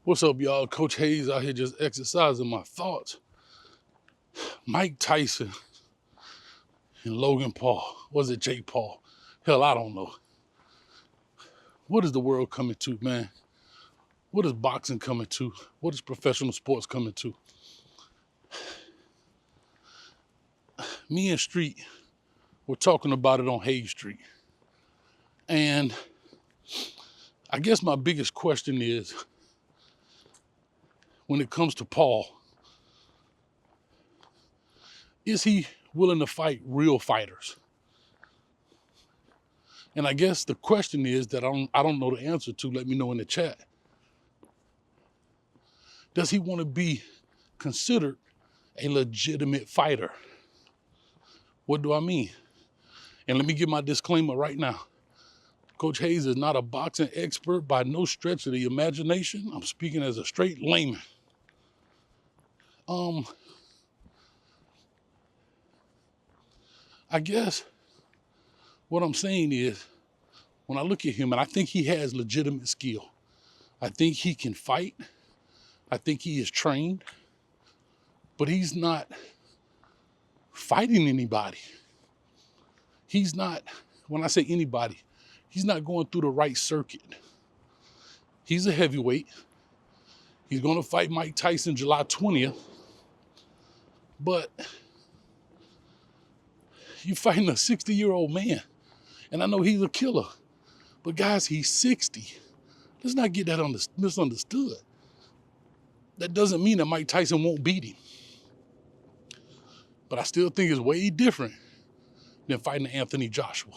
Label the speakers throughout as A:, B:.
A: What's up, y'all? Coach Hayes out here just exercising my thoughts. Mike Tyson and Logan Paul. Was it Jake Paul? Hell, I don't know. What is the world coming to, man? What is boxing coming to? What is professional sports coming to? Me and Street were talking about it on Hayes Street. And I guess my biggest question is, when it comes to Paul, is he willing to fight real fighters? And I guess the question is that I don't know the answer to. Let me know in the chat. Does he want to be considered a legitimate fighter? What do I mean? And let me give my disclaimer right now. Coach Hayes is not a boxing expert by no stretch of the imagination. I'm speaking as a straight layman. I guess what I'm saying is, when I look at him, and I think he has legitimate skill. I think he can fight. I think he is trained. But he's not fighting anybody. He's not, when I say anybody, he's not going through the right circuit. He's a heavyweight. He's going to fight Mike Tyson July 20th. But you're fighting a 60-year-old man. And I know he's a killer. But guys, he's 60. Let's not get that misunderstood. That doesn't mean that Mike Tyson won't beat him. But I still think it's way different than fighting Anthony Joshua.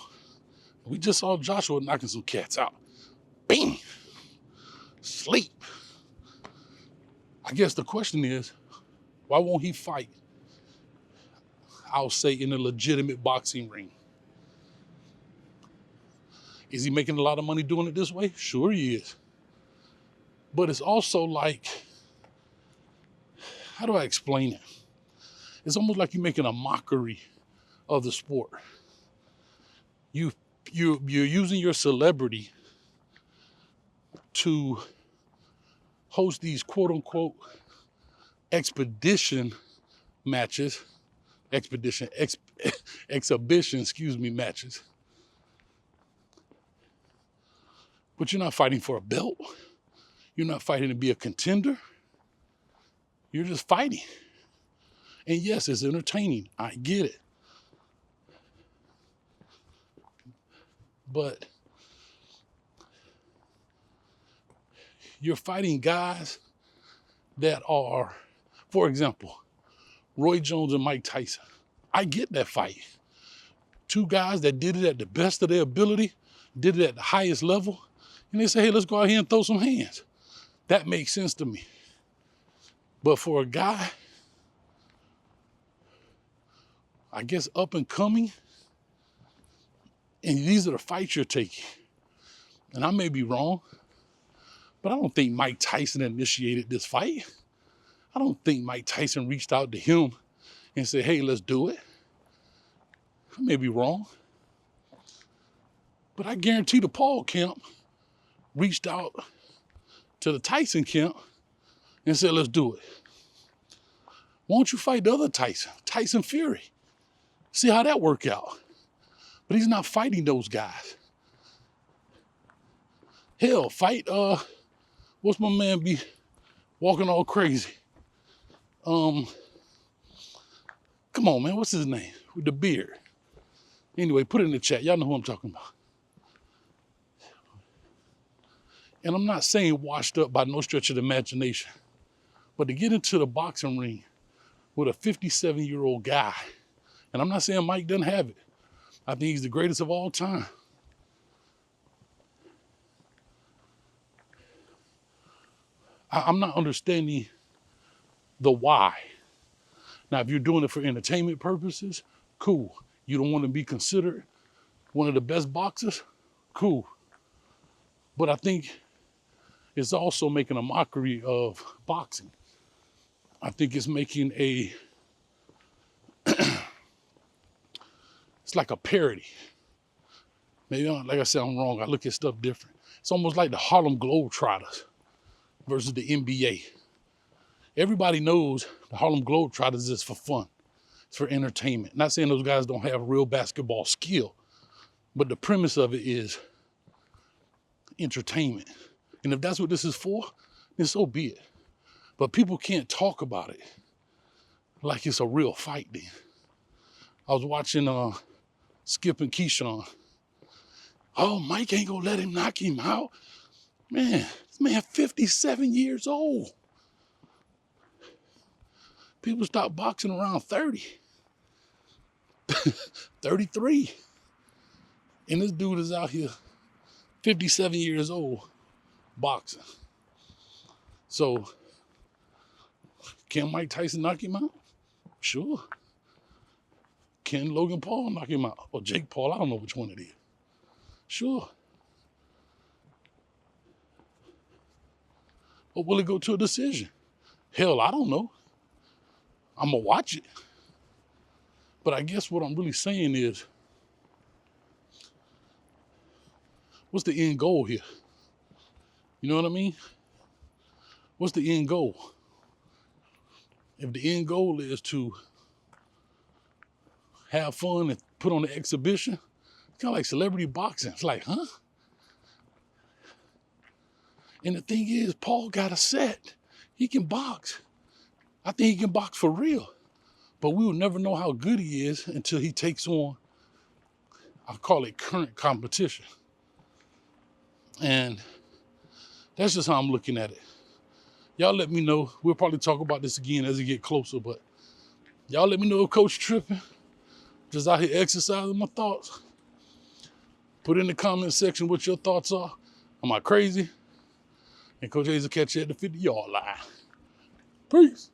A: We just saw Joshua knocking some cats out. Bing! Sleep. I guess the question is, why won't he fight, I'll say, in a legitimate boxing ring? Is he making a lot of money doing it this way? Sure he is. But it's also like, how do I explain it? It's almost like you're making a mockery of the sport. You're using your celebrity to host these quote-unquote exhibition matches, matches. But you're not fighting for a belt. You're not fighting to be a contender. You're just fighting. And yes, it's entertaining. I get it. But you're fighting guys that are, for example, Roy Jones and Mike Tyson. I get that fight. Two guys that did it at the best of their ability, did it at the highest level, and they say, hey, let's go out here and throw some hands. That makes sense to me. But for a guy, I guess up and coming, and these are the fights you're taking. And I may be wrong, but I don't think Mike Tyson initiated this fight. I don't think Mike Tyson reached out to him and said, hey, let's do it. I may be wrong. But I guarantee the Paul camp reached out to the Tyson camp and said, let's do it. Why don't you fight the other Tyson, Tyson Fury? See how that work out. But he's not fighting those guys. Hell, fight, what's my man be walking all crazy? Come on, man, what's his name? With the beard. Anyway, put it in the chat. Y'all know who I'm talking about. And I'm not saying washed up by no stretch of the imagination, but to get into the boxing ring with a 57-year-old guy, and I'm not saying Mike doesn't have it. I think he's the greatest of all time. I'm not understanding the why. Now, if you're doing it for entertainment purposes, cool. You don't want to be considered one of the best boxers, cool. But I think it's also making a mockery of boxing. I think it's making it's like a parody. Maybe, like I said, I'm wrong. I look at stuff different. It's almost like the Harlem Globetrotters. versus the NBA. Everybody knows the Harlem Globetrotters is for fun. It's for entertainment. Not saying those guys don't have real basketball skill, but the premise of it is entertainment. And if that's what this is for, then so be it. But people can't talk about it like it's a real fight then. I was watching Skip and Keyshawn. Oh, Mike ain't gonna let him knock him out. Man, this man 57 years old. People stop boxing around 30, 33. And this dude is out here 57 years old boxing. So, can Mike Tyson knock him out? Sure. Can Logan Paul knock him out? Or Jake Paul, I don't know which one it is. Sure. Or will it go to a decision? Hell, I don't know. I'm going to watch it. But I guess what I'm really saying is, what's the end goal here? You know what I mean? What's the end goal? If the end goal is to have fun and put on an exhibition, it's kind of like celebrity boxing. It's like, huh? And the thing is, Paul got a set. He can box. I think he can box for real. But we will never know how good he is until he takes on, I call it current competition. And that's just how I'm looking at it. Y'all let me know. We'll probably talk about this again as it get closer, but y'all let me know if Coach tripping. Just out here exercising my thoughts. Put in the comment section what your thoughts are. Am I crazy? And Coach Hayes will catch you at the 50-yard line. Peace.